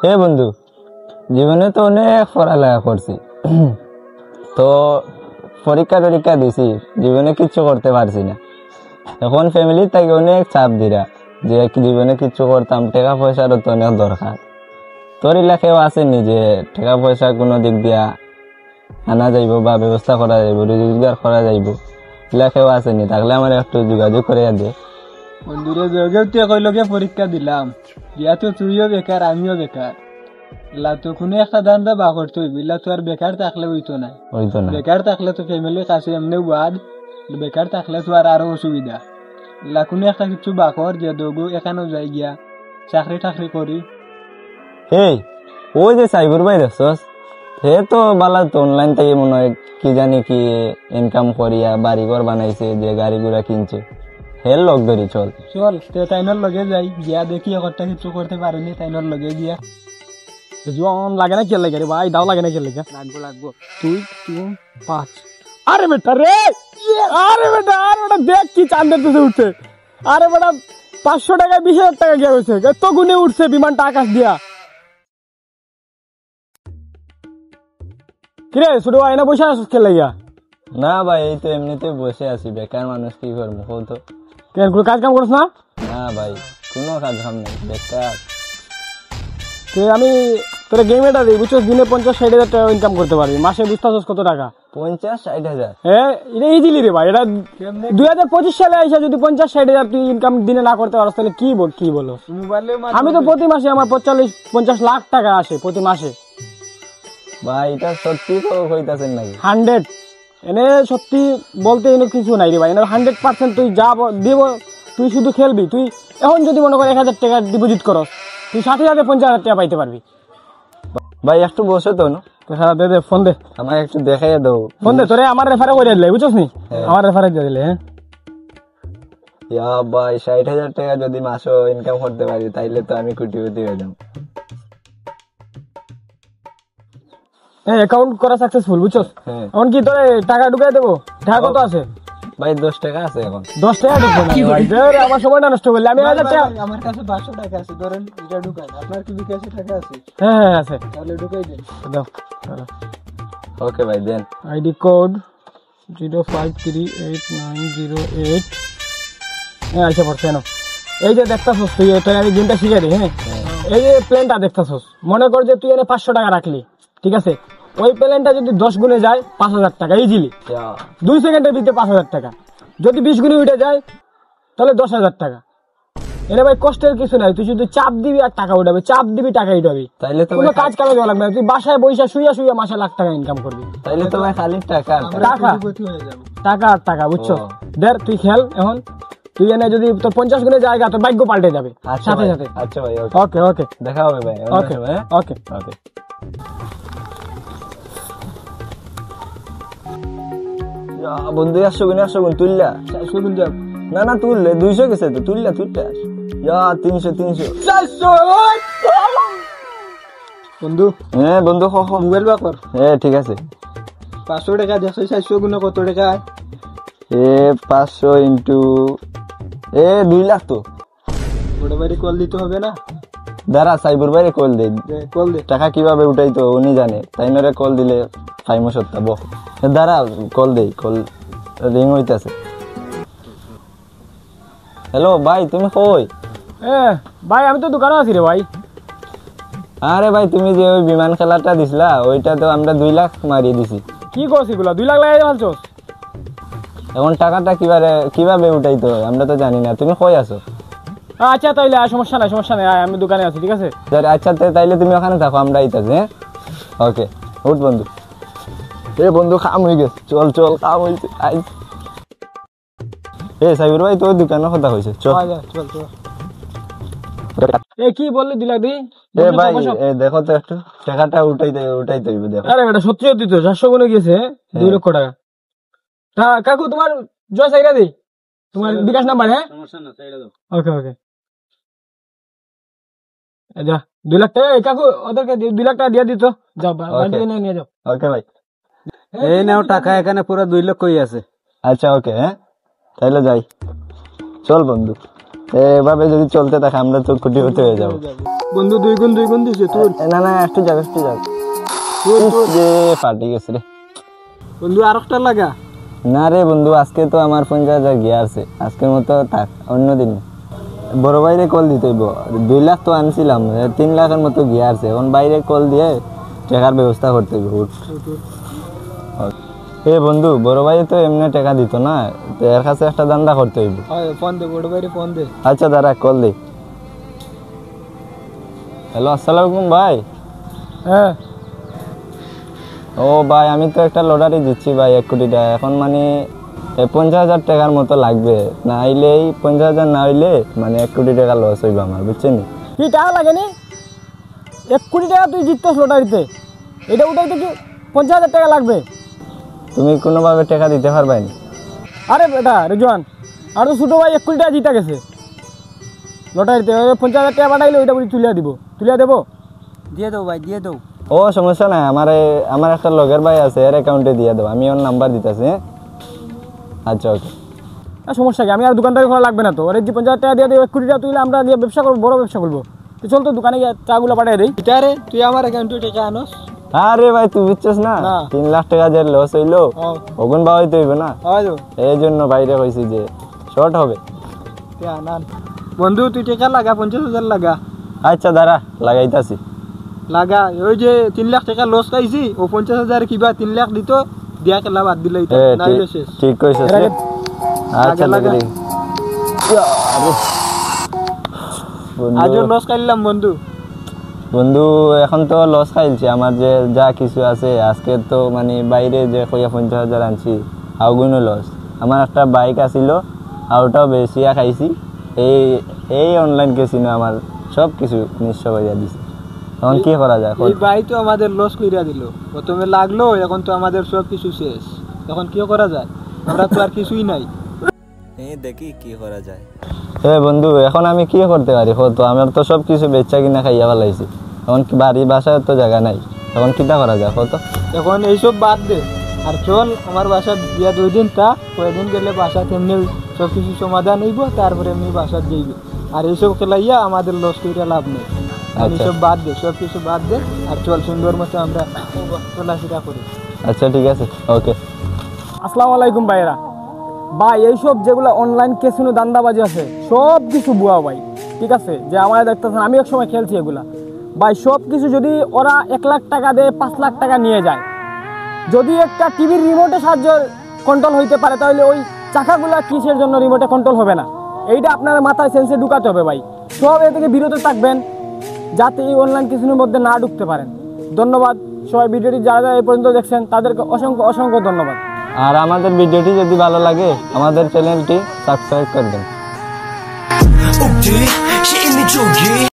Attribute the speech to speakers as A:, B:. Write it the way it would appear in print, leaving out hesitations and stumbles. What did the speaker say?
A: হে বন্ধু, জীবনে তো অনেক পড়ালেখা করছি, তো পরীক্ষা দিছি, জীবনে কিচ্ছু করতে পারছি না। এখন ফ্যামিলি থেকে অনেক চাপ দিরা যে জীবনে কিচ্ছু করতাম, টাকা পয়সারও তো অনেক দরকার। তোর এলাকায়ও আসেনি যে টাকা পয়সা কোনো দিক দিয়া আনা যাইব বা ব্যবস্থা করা যাইব, রোজগার করা যাইব, এলাকায়ও আসেনি? থাকলে আমার একটু যোগাযোগ করে দে।
B: বন্ধুরে যোগেও তুই কইলকে পরীক্ষা দিলাম, দিয়া তো তুইও বেকার আমিও বেকার। এলা তো কোনো একটা ধান্দা বা করতে হইব, এলা তো আর বেকার থাকলে হইতো না। বেকার থাকলে তো ফ্যামিলির কাছে এমনি বাদ, বেকার থাকলে তো আর আরো অসুবিধা। এলা কোনো একটা কিছু বা কর যে দৌগো এখানেও যাই গিয়া চাকরি টাকরি করি।
A: এই ওই যে সাইবুর ভাই দেখছস, হে তো বালা তো অনলাইন থেকে মনে হয় কি জানি কি ইনকাম করিয়া বাড়িঘর বানাইছে, যে গাড়ি ঘোড়া কিনছে। হের লোক ধরি চল
B: চল তাইনর লগে যাই, গিয়া দেখি একটা কিছু করতে পারিনি, তাইনর লগে গিয়া।
C: জোয়ান লাগে না খেলে রে ভাই, দাও লাগে না খেলে
B: লাগবো লাগবো।
C: 2 3 5। আরে বেটা রে, আরে বেটা দেখ কি চাঁদের তুই উঠছে। আরে বেটা 500 টাকা 20,000 টাকা গিয়ে হয়েছে, এত গুনে উঠছে বিমানটা আকাশ দিয়া। কিরে ছোট ভাই না বসে আসছিস খেলে গিয়া?
A: না ভাই, এই তো এমনিতে বসে আছি, বেকার মানুষ, কি করবো বলতো।
C: কোনো কাজ কাম করিস না?
A: না ভাই, কোনো কাজ কাম নেই, বেকার।
C: আমি তোরা গেম এটা দিই বুঝছো, দিনে 50-60 হাজার টাকা ইনকাম করতে পারবি, মাসে বুঝতেছিস কত টাকা?
A: 50-60 হাজার?
C: হ্যাঁ এটা ইজিলি রে ভাই। এটা 2025 সালে এসে যদি 50-60 হাজার তুই ইনকাম দিনে না করতে পারস তাহলে কি বলো? আমি তো প্রতি মাসে আমার 45-50 লাখ টাকা আসে প্রতি মাসে।
A: ভাই এটা সত্যি তো কইতাছেন নাকি?
C: 100 এনে সত্যি বলতে এনে কিছু নাই রে ভাই, 100% তুই যা দিব, তুই শুধু খেলবি। তুই এখন যদি মনে কর 1,000 টাকা ডিপোজিট করস, তুই 60,000-50,000 টাকা পাইতে পারবি।
A: ভাই একটু বসে তো না,
C: দে ফোন দে,
A: আমাকে একটু দেখাই দাও।
C: ফোন দে, তোরে আমার রেফারে করে দিলে বুঝছস নি, আমার রেফারে দিয়ে দিলে। হ্যাঁ
A: ভাই 60,000 টাকা যদি মাসও ইনকাম করতে পারি তাইলে তো আমি কোটিপতি হয়ে যাব।
C: অ্যাকাউন্ট করা সাকসেসফুল বুঝছস। এখন কি তোরে টাকা ঢুকাই দেবো? টাকা কত আছে?
A: ভাই 10 টাকা আছে এখন।
C: 10 টাকা ঢুকবো না ভাই, আমার সময়টা নষ্ট করলে। আমি 1,000 টাকা,
B: আমার কাছে 500 টাকা আছে, ধরেন এটা ঢুকাই। আপনার কি বিকাশে টাকা আছে?
C: হ্যাঁ আছে,
B: তাহলে ঢুকাই দেন।
C: দাও।
A: ওকে ভাই দেন।
C: ID code 05389008। হ্যাঁ আইসা পড়ছে না। এই যে দেখতাছস তুই, তোর আমি গেমটা শিখাই দিই। হ্যাঁ এই যে প্ল্যানটা দেখতাছস, মনে কর যে তুই এনে 500 টাকা রাখলি, ঠিক আছে? ওই প্ল্যানটা যদি 10 গুণে যায় 5,000 টাকা ইজিলি, 2 সেকেন্ডের ভিতরে 5,000 টাকা। যদি 20 গুণে উঠে যায় তাহলে 10,000 টাকা। এনে ভাই কষ্টের কিছু নাই, তুই শুধু চাপ দিবি আর টাকা উঠাবি, চাপ দিবি টাকা উঠাবি।
A: তাইলে তো
C: কোনো কাজ কামে যাওয়া লাগবে না, তুই বাসায় বইসা শুইয়া মাসে লাখ টাকা ইনকাম করবি।
A: তাইলে তো ভাই খালি টাকা
C: টাকা আর টাকা বুঝছো। দের তুই খেল এখন, তুই এনে যদি তোর 50 গুণে জায়গা, তোর ভাগ্য পাল্টে যাবে সাথে সাথে।
A: আচ্ছা ভাই,
C: ওকে
A: দেখা হবে ভাই।
C: ওকে ওকে।
A: বন্ধু 100 গুণ তুললা,
B: 400 গুণ যাব
A: না তুললে 200 গেছে তো, তুললা 300
B: 400। বন্ধু
A: হ্যাঁ বন্ধু
B: মোবাইল বাকর।
A: হ্যাঁ ঠিক আছে।
B: 500 টাকা দেখো, 400 গুণ কত টাকা?
A: 500 ইন্টু 2 লাখ তো।
B: বড় ভাই কল দিতে হবে না?
A: দাঁড়া সাইবুর ভাইরে কল দে,
B: কল দে।
A: টাকা কিভাবে উঠাই তো উনি জানে, তাই নরে কল দিলে ফাইমো সত্তাব। দাঁড়া কল দেই, কল রিং হইতাছে। হ্যালো ভাই, তুমি কই?
C: ভাই আমি তো দোকানে আছি রে ভাই।
A: আরে ভাই তুমি যে ওই বিমান খেলাটা দিছিলা, ওইটা তো আমরা 2 লাখ মারিয়ে দিছি।
C: কি করছিস গুলা? 2 লাখ লাগাই ফেলছস?
A: এখন টাকাটা কিভাবে উঠাইতে হয় আমরা তো জানি না, তুমি কই আছো?
C: আচ্ছা তাইলে সমস্যা নাই, আমি দোকানে আছি, ঠিক আছে?
A: আচ্ছা তাইলে তুমি ওখানে থাকো, আমরা আইতাছি। হ্যাঁ ওকে, উঠ বন্ধু। বন্ধু কাম হয়ে গেছে, চল কাম হয়েছে। সাইবুর ভাই তোর দোকানের কথা হয়েছে, চল।
C: কি বললি 2 লাখ দি?
A: ভাই দেখো তো একটু টাকাটা উঠাইতে হইবে দেখো।
C: আরে বেটা সত্যি তো 400 গুণে গেছে 2 লক্ষ টাকা। কাকু তোমার জয় সাইরা দি, তোমার বিকাশ নাম্বার। হ্যাঁ সমস্যা না, সাইরা দাও। ওকে যা 2 লাখ টাকা কাকু ওদেরকে 2 লাখ টাকা দিয়ে দিত, যাও বাড়ি নিয়ে যাও।
A: ওকে ভাই,
B: এই নাও টাকা, এখানে পুরো 2 লক্ষই আছে।
A: আচ্ছা ওকে, হ্যাঁ তাইলে যাই, চল বন্ধু। এভাবে যদি চলতে থাকে আমরা তো কোটিপতি হয়ে যাবো।
B: বন্ধু 2 গুণ দিছে তোর।
A: না না একটু যাও যে ফাটি গেছে রে
B: বন্ধু আর একটা লাগা।
A: না রে বন্ধু, আজকে তো আমার 50,000 গিয়ে আছে, আজকের মতো থাক, অন্যদিন বড় বাইরে কল দিতে হইব। 2 লাখ তো আনছিলাম, 3 লাখের মতো গিয়ে আছে, এখন বাইরে কল দিয়ে টাকার ব্যবস্থা করতে হইব। এ বন্ধু, বড় ভাই তো এমনি টাকা দিত না, তো এর কাছে একটা দান্দা করতে হইব।
B: ফোন দে, বড় ভাইরে ফোন দে।
A: আচ্ছা দাঁড়া, কল দে। হ্যালো, আসসালামু আলাইকুম ভাই।
C: হ্যাঁ
A: ও ভাই, আমি তো একটা লটারি দিচ্ছি ভাই 1 কোটি টাকা, এখন মানে 50,000 টাকার মতো লাগবে, না হইলে এই 50,000 না হইলে মানে 1 কোটি টাকা লস হইব আমার, বুঝছেন?
C: কি টাকা লাগেনি? 1 কোটি টাকা তুই জিততস লটারিতে, এটা উঠাইতে কি 50,000 টাকা লাগবে?
A: তুমি কোনোভাবে টাকা দিতে পারবে না?
C: আরে বেটা রেজওয়ান, আর তো ছোটো ভাই 1 কোটি টাকা জিতা গেছে লটারিতে, 50,000 টাকা পাঠাইলে ওইটা বলি তুলিয়া দেবো।
B: দিয়ে দাও ভাই, দিয়ে দাও।
A: ও সমস্যা নাই, আমার একটা লগের ভাই আছে, এর অ্যাকাউন্টে দিয়ে দেবো, আমি ওর নাম্বার দিতেছি। হ্যাঁ আচ্ছা ওকে।
C: সমস্যা কি, আমি আর দোকানদারি করা লাগবে না তো, ওর যে 50,000 টাকা দিয়ে দেবো, 1 কোটি টাকা তুইলে আমরা গিয়ে ব্যবসা করবো, বড় ব্যবসা করবো। তুই চল তো দোকানে গিয়ে চাগুলো পাঠিয়ে দিই।
B: এটা রে, তুই আমার অ্যাকাউন্টে টাকা আনস?
A: আরে ভাই তুই বুঝছিস না, 3 লাখ টাকা যে লস হইলো, ওগুন বা হইতে হইবে না, এই জন্য বাইরে কইছি যে শর্ট হবে।
B: বন্ধু তুই টাকা লাগা, 50,000 লাগা।
A: আচ্ছা দাঁড়া, লাগাইতাছি।
B: লাগা, ওই যে 3 লাখ টাকা লস খাইছি, ও 50,000 কিবা 3 লাখ দিত, দিয়া কেলা বাদ দিল।
A: ঠিক কইছিস। আচ্ছা লাগা।
B: আজ লস খাইলাম বন্ধু।
A: বন্ধু এখন তো লস খাইছি, আমার যে যা কিছু আছে আজকে তো মানে বাইরে যে 50,000 আনছি, আগুনও লস। আমার একটা বাইক আসিল, আউটাও বেশিয়া খাইছি, এই অনলাইন কেসিনো আমার সব কিছু নিঃস্ব করিয়া দিছে। এখন কি করা যায়?
B: এই বাইক তো আমাদের লস কইরা দিল, প্রথমে লাগলো, এখন তো আমাদের সব কিছু শেষ, এখন কি করা যায়? আমরা তো আর কিছুই নাই।
A: দেখি কি করা যায়। বন্ধু এখন আমি কি করতে পারি? তো আমার তো সব কিছু বেচা কিনা খাইয়া ফেলাইছি, এখন বাড়ি বাসায় তো জায়গা নাই, এখন কিটা করা যায় কত?
B: এখন এইসব বাদ দে, আর চল আমার বাসা দিয়া 2 দিন তা, কয়েকদিন গেলে বাসা তেমনি সব কিছু সমাধান হইব, তারপরে এমনি বাসা যাইবে। আর এইসব খেলাইয়া আমাদের লস কইরা লাভ নেই। এইসব বাদ দে, সব কিছু বাদ দে, আর চল সুন্দর মতো আমরা চলাফেরা করি।
A: আচ্ছা ঠিক আছে, ওকে।
C: আসসালামু আলাইকুম ভাইরা। ভাই এইসব যেগুলো অনলাইন কেসিনো দান্দাবাজি আছে সব কিছু বুয়া ভাই, ঠিক আছে? যে আমাদের দেখতেছেন, আমি এক সময় খেলছি এগুলা ভাই, সব কিছু যদি ওরা 1 লাখ টাকা দেয়, 5 লাখ টাকা নিয়ে যায়, যদি একটা টিভির রিমোটে সাহায্য কন্ট্রোল হইতে পারে, তাহলে ওই চাকাগুলা কিসের জন্য রিমোটে কন্ট্রোল হবে না? এইটা আপনার মাথায় সেন্সে ঢুকাতে হবে ভাই। সব এ থেকে বিরত থাকবেন, যাতে এই অনলাইন কেসিনোর মধ্যে না ঢুকতে পারেন। ধন্যবাদ সবাই, ভিডিওটি যারা এই পর্যন্ত দেখছেন তাদেরকে অসংখ্য অসংখ্য ধন্যবাদ।
A: আর আমাদের ভিডিওটি যদি ভালো লাগে আমাদের চ্যানেলটি সাবস্ক্রাইব করবেন।